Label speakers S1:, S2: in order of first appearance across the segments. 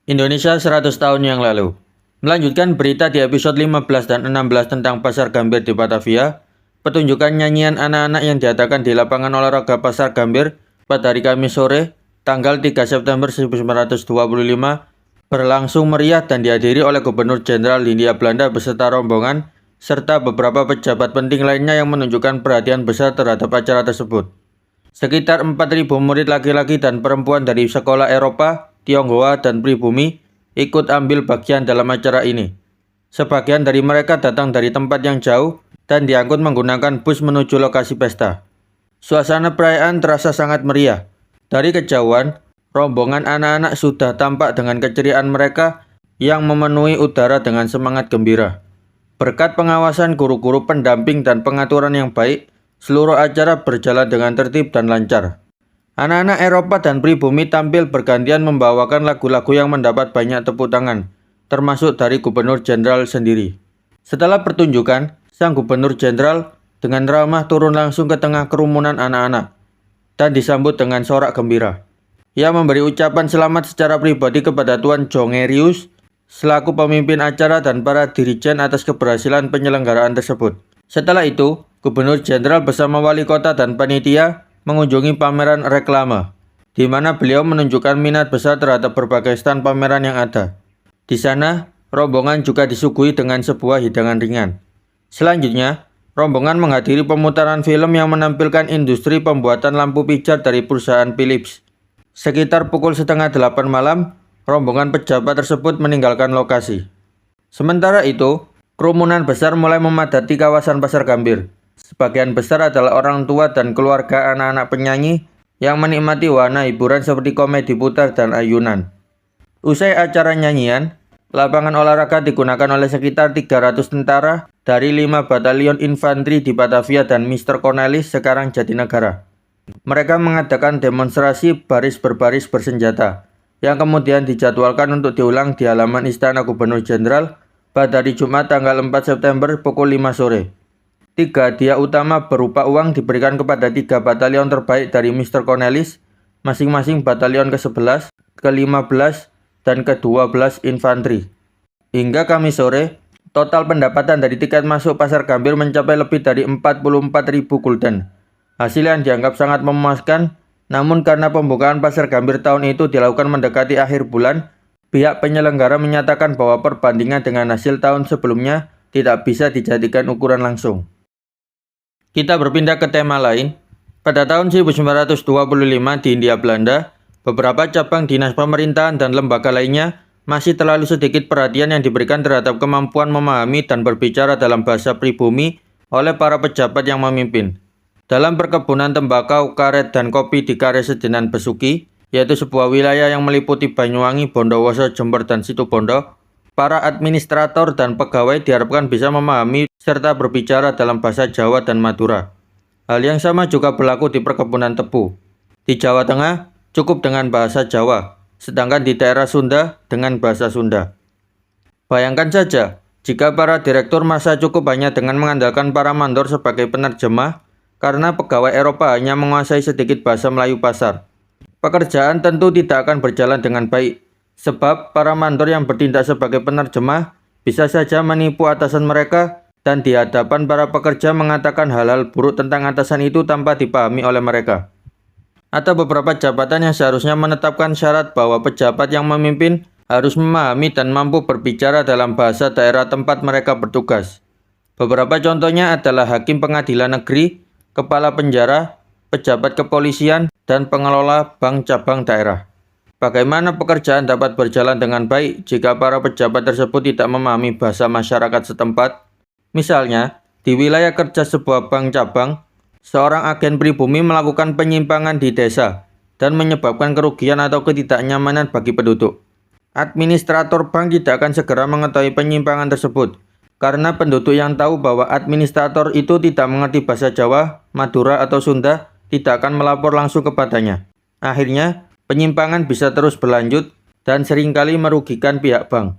S1: Indonesia 100 tahun yang lalu. Melanjutkan berita di episode 15 dan 16 tentang Pasar Gambir di Batavia, pertunjukan nyanyian anak-anak yang diadakan di lapangan olahraga Pasar Gambir pada hari Kamis sore, tanggal 3 September 1925, berlangsung meriah dan dihadiri oleh Gubernur Jenderal Hindia Belanda beserta rombongan, serta beberapa pejabat penting lainnya yang menunjukkan perhatian besar terhadap acara tersebut. Sekitar 4.000 murid laki-laki dan perempuan dari sekolah Eropa, Tionghoa, dan pribumi ikut ambil bagian dalam acara ini. Sebagian dari mereka datang dari tempat yang jauh dan diangkut menggunakan bus menuju lokasi pesta. Suasana perayaan terasa sangat meriah. Dari kejauhan, rombongan anak-anak sudah tampak dengan keceriaan mereka yang memenuhi udara dengan semangat gembira. Berkat pengawasan guru-guru pendamping dan pengaturan yang baik, seluruh acara berjalan dengan tertib dan lancar. Anak-anak Eropa dan pribumi tampil bergantian membawakan lagu-lagu yang mendapat banyak tepuk tangan, termasuk dari Gubernur Jenderal sendiri. Setelah pertunjukan, sang Gubernur Jenderal dengan ramah turun langsung ke tengah kerumunan anak-anak dan disambut dengan sorak gembira. Ia memberi ucapan selamat secara pribadi kepada Tuan Jongerius selaku pemimpin acara dan para dirijen atas keberhasilan penyelenggaraan tersebut. Setelah itu, Gubernur Jenderal bersama wali kota dan panitia mengunjungi pameran reklame, di mana beliau menunjukkan minat besar terhadap berbagai stand pameran yang ada. Di sana, rombongan juga disuguhi dengan sebuah hidangan ringan. Selanjutnya, rombongan menghadiri pemutaran film yang menampilkan industri pembuatan lampu pijar dari perusahaan Philips. Sekitar pukul 7:30 malam, rombongan pejabat tersebut meninggalkan lokasi. Sementara itu, kerumunan besar mulai memadati kawasan Pasar Gambir. Sebagian besar adalah orang tua dan keluarga anak-anak penyanyi yang menikmati warna hiburan seperti komedi putar dan ayunan. Usai acara nyanyian, lapangan olahraga digunakan oleh sekitar 300 tentara dari 5 batalion infanteri di Batavia dan Mr. Cornelis sekarang Jatinegara. Mereka mengadakan demonstrasi baris berbaris bersenjata, yang kemudian dijadwalkan untuk diulang di halaman Istana Gubernur Jenderal pada hari Jumat tanggal 4 September pukul 5 sore. 3 hadiah utama berupa uang diberikan kepada 3 batalion terbaik dari Mr. Cornelis, masing-masing batalion ke-11, ke-15, dan ke-12 infanteri. Hingga Kamis sore, total pendapatan dari tiket masuk Pasar Gambir mencapai lebih dari 44.000 gulden. Hasil yang dianggap sangat memuaskan, namun karena pembukaan Pasar Gambir tahun itu dilakukan mendekati akhir bulan, pihak penyelenggara menyatakan bahwa perbandingan dengan hasil tahun sebelumnya tidak bisa dijadikan ukuran langsung. Kita berpindah ke tema lain. Pada tahun 1925 di Hindia Belanda, beberapa cabang dinas pemerintahan dan lembaga lainnya masih terlalu sedikit perhatian yang diberikan terhadap kemampuan memahami dan berbicara dalam bahasa pribumi oleh para pejabat yang memimpin. Dalam perkebunan tembakau, karet, dan kopi di Kare Sejenan Besuki, yaitu sebuah wilayah yang meliputi Banyuwangi, Bondowoso, Jember, dan Situbondo, para administrator dan pegawai diharapkan bisa memahami serta berbicara dalam bahasa Jawa dan Madura. Hal yang sama juga berlaku di perkebunan tebu. Di Jawa Tengah, cukup dengan bahasa Jawa, sedangkan di daerah Sunda dengan bahasa Sunda. Bayangkan saja, jika para direktur masa cukup hanya dengan mengandalkan para mandor sebagai penerjemah, karena pegawai Eropa hanya menguasai sedikit bahasa Melayu pasar. Pekerjaan tentu tidak akan berjalan dengan baik, sebab para mandor yang bertindak sebagai penerjemah bisa saja menipu atasan mereka dan di hadapan para pekerja mengatakan hal-hal buruk tentang atasan itu tanpa dipahami oleh mereka. Atau beberapa jabatan yang seharusnya menetapkan syarat bahwa pejabat yang memimpin harus memahami dan mampu berbicara dalam bahasa daerah tempat mereka bertugas. Beberapa contohnya adalah hakim pengadilan negeri, kepala penjara, pejabat kepolisian, dan pengelola bank cabang daerah. Bagaimana pekerjaan dapat berjalan dengan baik jika para pejabat tersebut tidak memahami bahasa masyarakat setempat? Misalnya, di wilayah kerja sebuah bank cabang, seorang agen pribumi melakukan penyimpangan di desa dan menyebabkan kerugian atau ketidaknyamanan bagi penduduk. Administrator bank tidak akan segera mengetahui penyimpangan tersebut, karena penduduk yang tahu bahwa administrator itu tidak mengerti bahasa Jawa, Madura, atau Sunda tidak akan melapor langsung kepadanya. Akhirnya, penyimpangan bisa terus berlanjut dan seringkali merugikan pihak bank.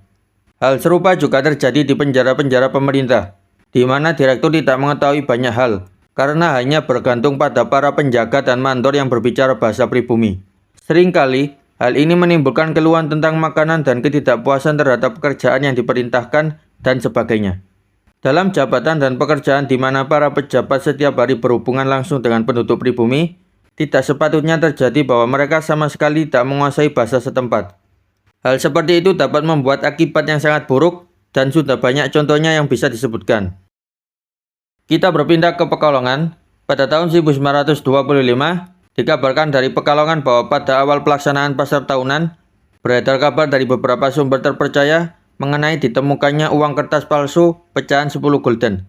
S1: Hal serupa juga terjadi di penjara-penjara pemerintah, di mana direktur tidak mengetahui banyak hal, karena hanya bergantung pada para penjaga dan mandor yang berbicara bahasa pribumi. Seringkali, Hal ini menimbulkan keluhan tentang makanan dan ketidakpuasan terhadap pekerjaan yang diperintahkan dan sebagainya. Dalam jabatan dan pekerjaan di mana para pejabat setiap hari berhubungan langsung dengan penduduk pribumi, tidak sepatutnya terjadi bahwa mereka sama sekali tak menguasai bahasa setempat. Hal seperti itu dapat membuat akibat yang sangat buruk dan sudah banyak contohnya yang bisa disebutkan. Kita berpindah ke Pekalongan. Pada tahun 1925, dikabarkan dari Pekalongan bahwa pada awal pelaksanaan pasar tahunan, beredar kabar dari beberapa sumber terpercaya mengenai ditemukannya uang kertas palsu pecahan 10 gulden.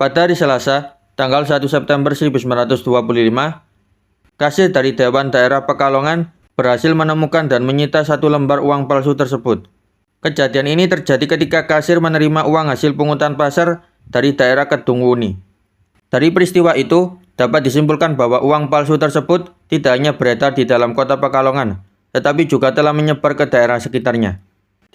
S1: Pada hari Selasa, tanggal 1 September 1925, kasir dari Dewan Daerah Pekalongan berhasil menemukan dan menyita 1 lembar uang palsu tersebut. Kejadian ini terjadi ketika kasir menerima uang hasil pungutan pasar dari daerah Kedung Wuni. Dari peristiwa itu, dapat disimpulkan bahwa uang palsu tersebut tidak hanya beredar di dalam kota Pekalongan, tetapi juga telah menyebar ke daerah sekitarnya.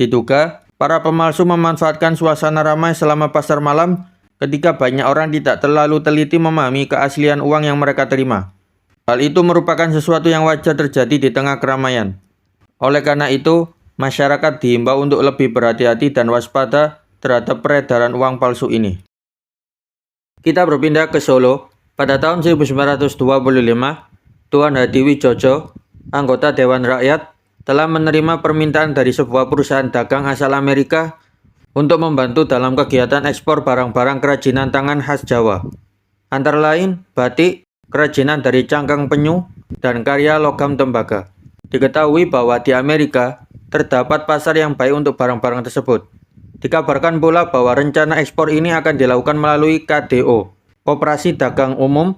S1: Diduga, para pemalsu memanfaatkan suasana ramai selama pasar malam ketika banyak orang tidak terlalu teliti memahami keaslian uang yang mereka terima. Hal itu merupakan sesuatu yang wajar terjadi di tengah keramaian. Oleh karena itu, masyarakat diimbau untuk lebih berhati-hati dan waspada terhadap peredaran uang palsu ini. Kita berpindah ke Solo. Pada tahun 1925, Tuan Hadi Wijojo, anggota Dewan Rakyat, telah menerima permintaan dari sebuah perusahaan dagang asal Amerika untuk membantu dalam kegiatan ekspor barang-barang kerajinan tangan khas Jawa. Antara lain, batik, kerajinan dari cangkang penyu, dan karya logam tembaga. Diketahui bahwa di Amerika terdapat pasar yang baik untuk barang-barang tersebut. Dikabarkan pula bahwa rencana ekspor ini akan dilakukan melalui KDO, Koperasi Dagang Umum,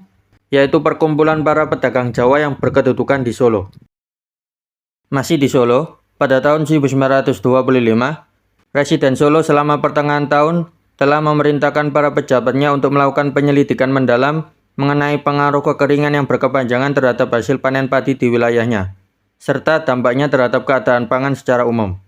S1: yaitu perkumpulan para pedagang Jawa yang berkedudukan di Solo. Masih di Solo, pada tahun 1925, Residen Solo selama pertengahan tahun telah memerintahkan para pejabatnya untuk melakukan penyelidikan mendalam mengenai pengaruh kekeringan yang berkepanjangan terhadap hasil panen padi di wilayahnya, serta dampaknya terhadap keadaan pangan secara umum.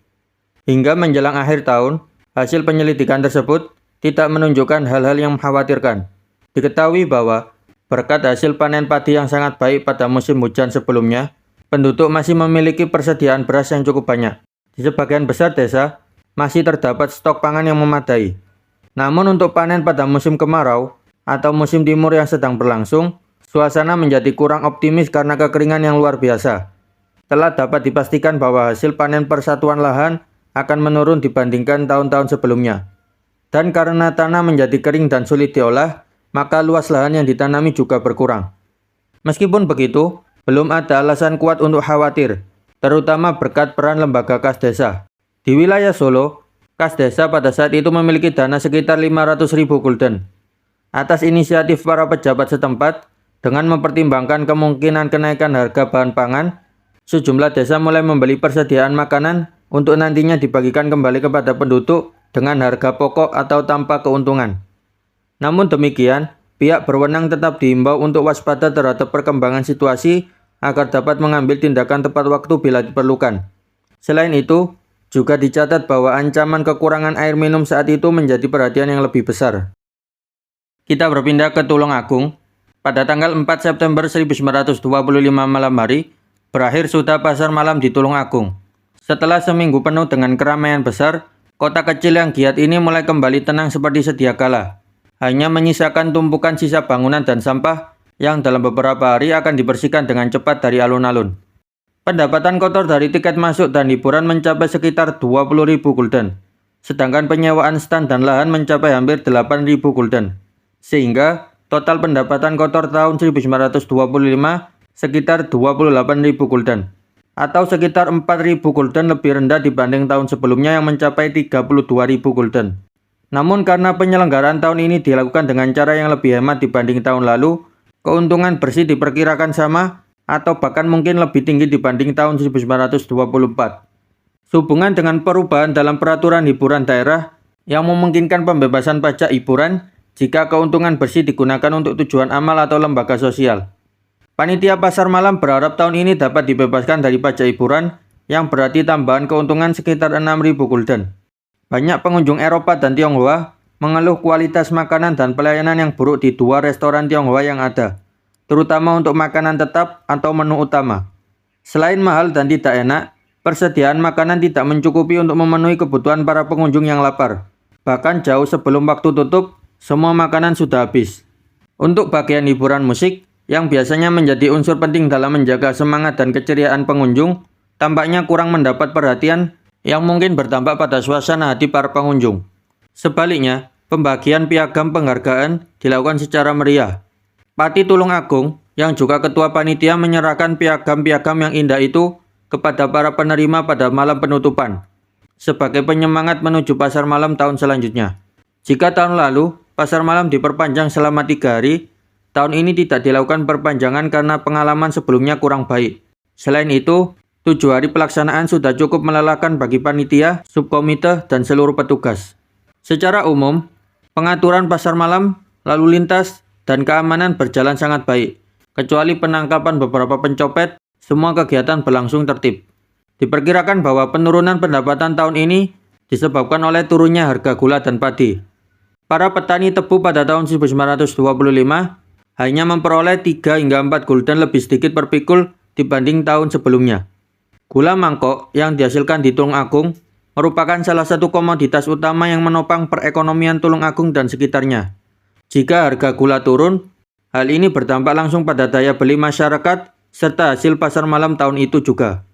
S1: Hingga menjelang akhir tahun, hasil penyelidikan tersebut tidak menunjukkan hal-hal yang mengkhawatirkan. Diketahui bahwa berkat hasil panen padi yang sangat baik pada musim hujan sebelumnya, penduduk masih memiliki persediaan beras yang cukup banyak. Di sebagian besar desa, masih terdapat stok pangan yang memadai. Namun untuk panen pada musim kemarau atau musim timur yang sedang berlangsung, suasana menjadi kurang optimis karena kekeringan yang luar biasa. Telah dapat dipastikan bahwa hasil panen persatuan lahan akan menurun dibandingkan tahun-tahun sebelumnya. Dan karena tanah menjadi kering dan sulit diolah, maka luas lahan yang ditanami juga berkurang. Meskipun begitu, belum ada alasan kuat untuk khawatir, terutama berkat peran lembaga kas desa. Di wilayah Solo, kas desa pada saat itu memiliki dana sekitar 500.000 gulden. Atas inisiatif para pejabat setempat, dengan mempertimbangkan kemungkinan kenaikan harga bahan pangan, sejumlah desa mulai membeli persediaan makanan untuk nantinya dibagikan kembali kepada penduduk dengan harga pokok atau tanpa keuntungan. Namun demikian, pihak berwenang tetap diimbau untuk waspada terhadap perkembangan situasi agar dapat mengambil tindakan tepat waktu bila diperlukan. Selain itu, juga dicatat bahwa ancaman kekurangan air minum saat itu menjadi perhatian yang lebih besar. Kita berpindah ke Tulungagung. Pada tanggal 4 September 1925 malam hari, berakhir sudah pasar malam di Tulungagung. Setelah seminggu penuh dengan keramaian besar, kota kecil yang giat ini mulai kembali tenang seperti sedia kala. Hanya menyisakan tumpukan sisa bangunan dan sampah yang dalam beberapa hari akan dibersihkan dengan cepat dari alun-alun. Pendapatan kotor dari tiket masuk dan hiburan mencapai sekitar 20.000 gulden, sedangkan penyewaan stan dan lahan mencapai hampir 8.000 gulden. Sehingga total pendapatan kotor tahun 1925 sekitar 28.000 gulden, atau sekitar 4.000 gulden lebih rendah dibanding tahun sebelumnya yang mencapai 32.000 gulden. Namun karena penyelenggaraan tahun ini dilakukan dengan cara yang lebih hemat dibanding tahun lalu, keuntungan bersih diperkirakan sama atau bahkan mungkin lebih tinggi dibanding tahun 1924. Sehubungan dengan perubahan dalam peraturan hiburan daerah yang memungkinkan pembebasan pajak hiburan jika keuntungan bersih digunakan untuk tujuan amal atau lembaga sosial. Panitia pasar malam berharap tahun ini dapat dibebaskan dari pajak hiburan yang berarti tambahan keuntungan sekitar 6.000 gulden. Banyak pengunjung Eropa dan Tionghoa mengeluh kualitas makanan dan pelayanan yang buruk di 2 restoran Tionghoa yang ada, terutama untuk makanan tetap atau menu utama. Selain mahal dan tidak enak, persediaan makanan tidak mencukupi untuk memenuhi kebutuhan para pengunjung yang lapar. Bahkan jauh sebelum waktu tutup, semua makanan sudah habis. Untuk bagian hiburan musik, yang biasanya menjadi unsur penting dalam menjaga semangat dan keceriaan pengunjung, tampaknya kurang mendapat perhatian yang mungkin berdampak pada suasana hati para pengunjung. Sebaliknya, pembagian piagam penghargaan dilakukan secara meriah. Pati Tulungagung, yang juga ketua panitia, menyerahkan piagam-piagam yang indah itu kepada para penerima pada malam penutupan, sebagai penyemangat menuju pasar malam tahun selanjutnya. Jika tahun lalu, pasar malam diperpanjang selama 3 hari, tahun ini tidak dilakukan perpanjangan karena pengalaman sebelumnya kurang baik. Selain itu, 7 hari pelaksanaan sudah cukup melelahkan bagi panitia, subkomite, dan seluruh petugas. Secara umum, pengaturan pasar malam, lalu lintas, dan keamanan berjalan sangat baik. Kecuali penangkapan beberapa pencopet, semua kegiatan berlangsung tertib. Diperkirakan bahwa penurunan pendapatan tahun ini disebabkan oleh turunnya harga gula dan padi. Para petani tebu pada tahun 1925 hanya memperoleh 3 hingga 4 gulden lebih sedikit per pikul dibanding tahun sebelumnya. Gula mangkok yang dihasilkan di Tulungagung merupakan salah satu komoditas utama yang menopang perekonomian Tulungagung dan sekitarnya. Jika harga gula turun, hal ini berdampak langsung pada daya beli masyarakat serta hasil pasar malam tahun itu juga.